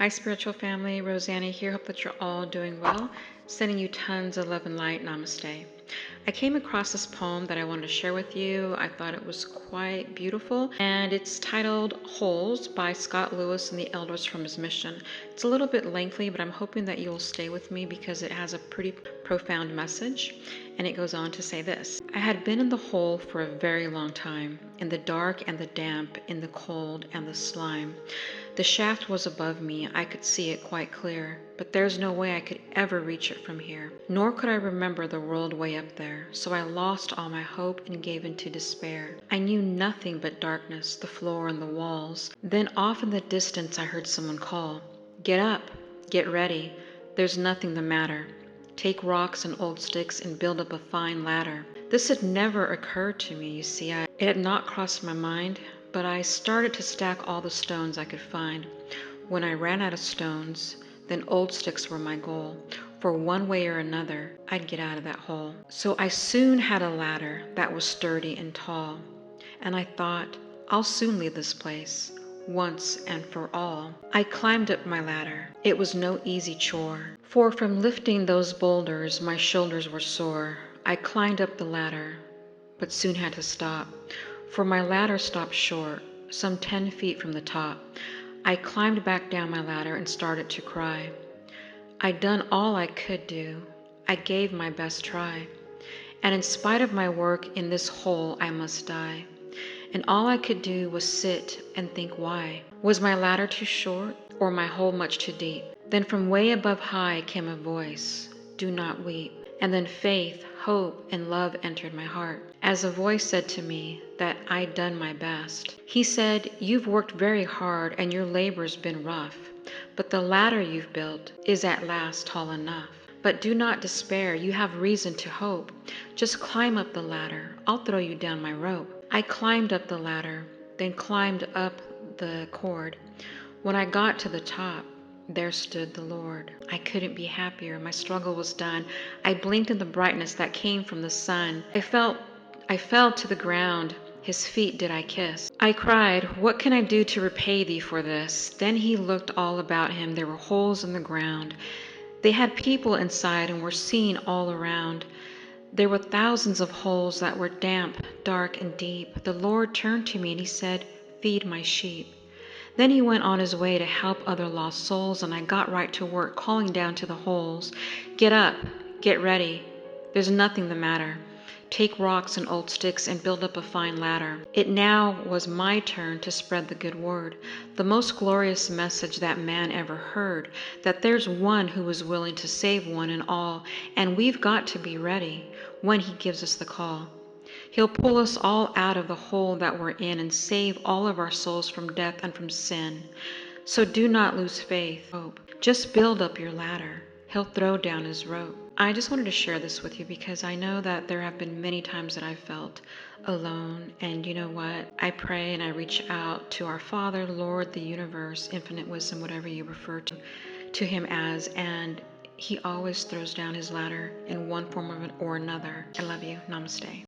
Hi, spiritual family. Rosanna here. Hope that you're all doing well. Sending you tons of love and light. Namaste. I came across this poem that I wanted to share with you. I thought it was quite beautiful, and it's titled Holes by Scott Lewis and the Elders from His Mission. It's a little bit lengthy, but I'm hoping that you'll stay with me because it has a pretty profound message. And it goes on to say this: I had been in the hole for a very long time, in the dark and the damp, in the cold and the slime. The shaft was above me, I could see it quite clear, but there's no way I could ever reach it from here. Nor could I remember the world way up there, so I lost all my hope and gave into despair. I knew nothing but darkness, the floor and the walls. Then off in the distance I heard someone call, "Get up, get ready, there's nothing the matter. Take rocks and old sticks and build up a fine ladder." This had never occurred to me, you see. It had not crossed my mind, but I started to stack all the stones I could find. When I ran out of stones, then old sticks were my goal, for one way or another, I'd get out of that hole. So I soon had a ladder that was sturdy and tall, and I thought, I'll soon leave this place, once and for all. I climbed up my ladder. It was no easy chore, for from lifting those boulders, my shoulders were sore. I climbed up the ladder, but soon had to stop, for my ladder stopped short, some 10 feet from the top. I climbed back down my ladder and started to cry. I'd done all I could do. I gave my best try. And in spite of my work in this hole, I must die. And all I could do was sit and think why. Was my ladder too short, or my hole much too deep? Then from way above high came a voice, "Do not weep." And then faith, hope, and love entered my heart, as a voice said to me that I'd done my best. He said, "You've worked very hard and your labor's been rough, but the ladder you've built is at last tall enough. But do not despair, you have reason to hope. Just climb up the ladder, I'll throw you down my rope." I climbed up the ladder, then climbed up the cord. When I got to the top, there stood the Lord. I couldn't be happier. My struggle was done. I blinked in the brightness that came from the sun. I fell to the ground. His feet did I kiss. I cried, "What can I do to repay thee for this?" Then he looked all about him. There were holes in the ground. They had people inside and were seen all around. There were thousands of holes that were damp, dark, and deep. The Lord turned to me and he said, "Feed my sheep." Then he went on his way to help other lost souls, and I got right to work calling down to the holes, "Get up, get ready, there's nothing the matter. Take rocks and old sticks and build up a fine ladder." It now was my turn to spread the good word, the most glorious message that man ever heard, that there's one who is willing to save one and all, and we've got to be ready when he gives us the call. He'll pull us all out of the hole that we're in and save all of our souls from death and from sin. So do not lose faith, hope. Just build up your ladder. He'll throw down his rope. I just wanted to share this with you because I know that there have been many times that I've felt alone. And you know what? I pray and I reach out to our Father, Lord, the universe, infinite wisdom, whatever you refer to him as, and he always throws down his ladder in one form or another. I love you. Namaste.